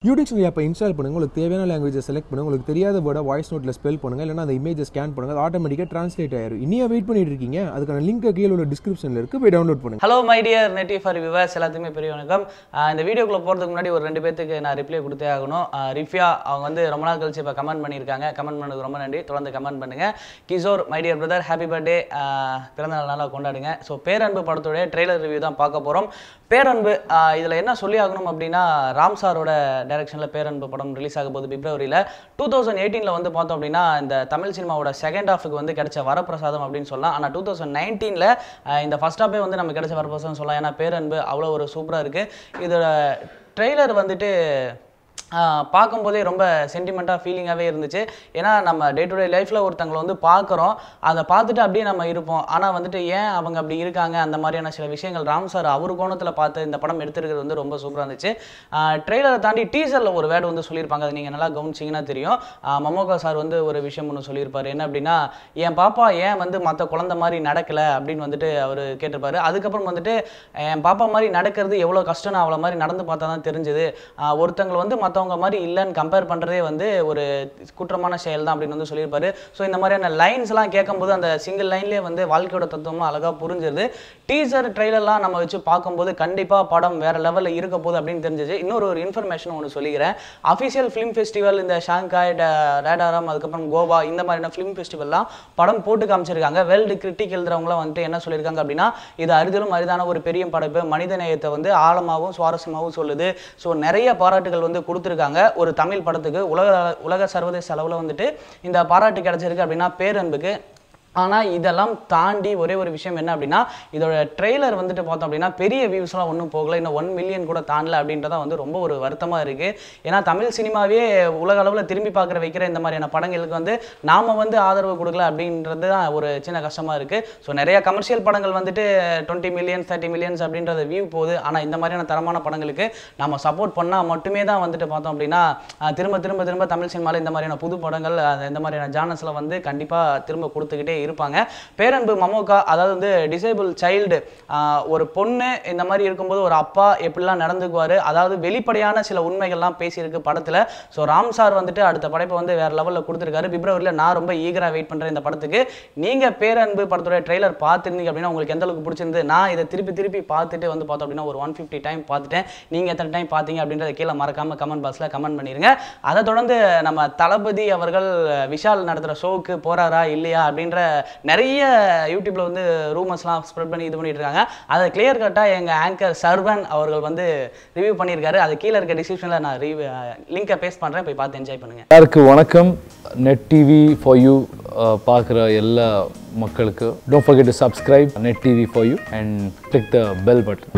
யூடிக்ஷனரி ஆப்பை இன்ஸ்டால் பண்ணுங்கள். உங்களுக்கு தேவையான லாங்குவேஜை செலக்ட் பண்ணுங்கள். உங்களுக்கு தெரியாத வேர்டை வாய்ஸ் நோட்டில் ஸ்பெல் பண்ணுங்கள். இல்லைனா அந்த இமேஜை ஸ்கேன் பண்ணுங்கள். அது ஆட்டோமேட்டிக்காக ட்ரான்ஸ்லேட் ஆயிடும். இன்னும் வெயிட் பண்ணிட்டு இருக்கீங்க? அதுக்கான லிங்க் கீழே உள்ள டிஸ்கிரிப்ஷனில் இருக்குது, போய் டவுன்லோட் பண்ணுங்கள். ஹலோ மை டியர் நெட்டி ஃபார் வியூவர்ஸ், எல்லாத்துக்குமே பெரிய வணக்கம். இந்த வீடியோக்குள்ளே போகிறதுக்கு முன்னாடி ஒரு 2 பேருக்கு நான் ரிப்ளை கொடுத்தே ஆகணும். ரிஃபியா அவங்க வந்து ரொம்ப நாள் கழிச்சு இப்போ கமெண்ட் பண்ணியிருக்காங்க. கமெண்ட் பண்ணதுக்கு ரொம்ப நன்றி. தொடர்ந்து கமெண்ட் பண்ணுங்கள். Kishore my dear brother, happy birthday, பிறந்தநாள் நாளாக கொண்டாடுங்க. ஸோ பேரன்பு படத்துடைய ட்ரெய்லர் ரிவ்யூ தான் பார்க்க போகிறோம். பேரன்பு இதில் என்ன சொல்லி ஆகணும் அப்படின்னா, ராம் சாரோட டைரக்ஷனில் பேரன்பு படம் ரிலீஸ் ஆக போகுது பிப்ரவரியில். 2018 வந்து பார்த்தோம் அப்படின்னா இந்த தமிழ் சினிமாவோட செகண்ட் ஹாஃபுக்கு வந்து கிடைச்ச வரப்பிரசாதம் அப்படின்னு சொல்லலாம். ஆனால் 2019 இந்த ஃபர்ஸ்ட் ஹாஃபே வந்து நமக்கு கிடைச்ச வரப்பிரசாதம் சொல்லலாம். ஏன்னா பேரன்பு அவ்வளோ ஒரு சூப்பராக இருக்குது. இதோட ட்ரெய்லர் வந்துட்டு பார்க்கும்போதே ரொம்ப சென்டிமெண்ட்டாக ஃபீலிங்காகவே இருந்துச்சு. ஏன்னா நம்ம டே டு டே லைஃப்பில் ஒருத்தங்களை வந்து பார்க்குறோம், அதை பார்த்துட்டு அப்படியே நம்ம இருப்போம். ஆனால் வந்துட்டு ஏன் அவங்க அப்படி இருக்காங்க, அந்த மாதிரியான சில விஷயங்கள் ராம் சார் அவர் கோணத்தில் பார்த்து இந்த படம் எடுத்துருக்கிறது வந்து ரொம்ப சூப்பராக இருந்துச்சு. ட்ரெய்லரை தாண்டி டீசரில் ஒரு வேர்டு வந்து சொல்லியிருப்பாங்க, அது நீங்கள் நல்லா கவனிச்சிங்கன்னா தெரியும். மமோகா சார் வந்து ஒரு விஷயம் ஒன்று சொல்லியிருப்பார். என்ன அப்படின்னா, என் பாப்பா ஏன் வந்து மற்ற குழந்தை மாதிரி நடக்கலை அப்படின்னு வந்துட்டு அவர் கேட்டிருப்பாரு. அதுக்கப்புறம் வந்துட்டு என் பாப்பா மாதிரி நடக்கிறது எவ்வளோ கஷ்டம்னு அவ்வளோ மாதிரி நடந்து பார்த்தா தான் தெரிஞ்சுது. ஒருத்தங்களை வந்து மற்றவங்க மாதிரி இல்லைன்னு கம்பேர் பண்ணுறதே வந்து ஒரு குற்றமான செயல் தான் அப்படின்னு வந்து சொல்லியிருப்பாரு. ஸோ இந்த மாதிரியான லைன்ஸ்லாம் கேட்கும்போது அந்த சிங்கிள் லைன்லேயே வந்து வாழ்க்கையோட தத்துவம்லாம் அழகாக புரிஞ்சிருது. டீசர் ட்ரெய்லர்லாம் நம்ம வச்சு பார்க்கும்போது கண்டிப்பாக படம் வேறு லெவலில் இருக்க போகுது அப்படின்னு தெரிஞ்சிச்சு. இன்னொரு இன்ஃபர்மேஷன் ஒன்று சொல்லிக்கிறேன். அஃபிஷியல் ஃபிலிம் ஃபெஸ்டிவல் இந்த ஷாங்காய், ரேடாரம், அதுக்கப்புறம் கோவா, இந்த மாதிரியான ஃபிலிம் ஃபெஸ்டிவல்லாம் படம் போட்டு காமிச்சிருக்காங்க. வேர்ல்டு கிரிட்டிக் எழுதுறவங்களாம் வந்துட்டு என்ன சொல்லியிருக்காங்க அப்படின்னா, இது அரிதிலும் அரிதான ஒரு பெரிய படைப்பு, மனித நேயத்தை வந்து ஆழமாகவும் சுவாரஸ்யமாகவும் சொல்லுது. ஸோ நிறைய பாராட்டுகள் வந்து கொடுத்துருக்காங்க ஒரு தமிழ் படத்துக்கு. உலக சர்வதேச அளவில் வந்துட்டு இந்த பாராட்டு கிடைச்சிருக்கு அப்படின்னா பேரன்புக்கு. ஆனால் இதெல்லாம் தாண்டி ஒரே ஒரு விஷயம் என்ன அப்படின்னா, இதோட ட்ரெய்லர் வந்துட்டு பார்த்தோம் அப்படின்னா பெரிய வியூஸ்லாம் ஒன்றும் போகலை, இன்னும் 1 மில்லியன் கூட தாண்டல அப்படின்றதான் வந்து ரொம்ப ஒரு வருத்தமாக இருக்குது. ஏன்னா தமிழ் சினிமாவே உலக அளவில் திரும்பி பார்க்குற வைக்கிற இந்த மாதிரியான படங்களுக்கு வந்து நாம் வந்து ஆதரவு கொடுக்கல அப்படின்றது தான் ஒரு சின்ன கஷ்டமாக இருக்குது. ஸோ நிறைய கமர்ஷியல் படங்கள் வந்துட்டு 20 மில்லியன்ஸ் 30 மில்லியன்ஸ் அப்படின்றத வியூ போகுது. ஆனால் இந்த மாதிரியான தரமான படங்களுக்கு நம்ம சப்போர்ட் பண்ணால் மட்டுமே தான் வந்துட்டு பார்த்தோம் அப்படின்னா திரும்ப திரும்ப திரும்ப தமிழ் சினிமாவில் இந்த மாதிரியான புது படங்கள் இந்த மாதிரியான ஜானர்ஸில் வந்து கண்டிப்பாக திரும்ப கொடுத்துக்கிட்டே இருப்பாங்க. பேரன்பு மமோகா, அதாவது வந்து டிசேபிள் சைல்டு, ஒரு பொண்ணு இந்த மாதிரி இருக்கும்போது ஒரு அப்பா எப்படிலாம் நடந்துக்குவார், அதாவது வெளிப்படையான சில உண்மைகள்லாம் பேசியிருக்கு படத்தில். ஸோ ராம் சார் வந்துட்டு அடுத்த படைப்பை வந்து வேறு லெவலில் கொடுத்துருக்காரு. பிப்ரவரியில் நான் ரொம்ப ஈகராக வெயிட் பண்ணுறேன் இந்த படத்துக்கு. நீங்கள் பேரன்பு படத்தோட ட்ரெய்லர் பார்த்துருந்தீங்க அப்படின்னா உங்களுக்கு எந்த அளவுக்கு பிடிச்சிருந்து, நான் இதை திருப்பி பார்த்துட்டு வந்து பார்த்தோம் அப்படின்னா ஒரு 150 டைம் பார்த்துட்டேன். நீங்கள் எத்தனை டைம் பார்த்தீங்க அப்படின்றத கீழே மறக்காமல் கமெண்ட் பாக்ஸில் கமெண்ட் பண்ணிடுங்க. அதை தொடர்ந்து நம்ம தளபதி அவர்கள் விஷால் நடத்துகிற ஷோவுக்கு போகிறாரா இல்லையா அப்படின்ற நிறைய யூடியூப்ல வந்து ரூமர்ஸ்லாம் ஸ்ப்ரெட் பண்ணி இது பண்ணிட்டு இருக்காங்க. அதை கிளியர் கட்டாக எங்கள் ஆங்கர் சர்வன் அவர்கள் வந்து ரிவ்யூ பண்ணியிருக்காரு. அது கீழே இருக்க டிஸ்கிரிப்ஷனில் நான் லிங்கை பேஸ்ட் பண்ணுறேன், போய் பார்த்து என்ஜாய் பண்ணுங்கள். எல்லாருக்கும் வணக்கம். நெட் டிவி ஃபார் யூ பார்க்குற எல்லா மக்களுக்கு don't forget to subscribe Net TV for you and click the bell button.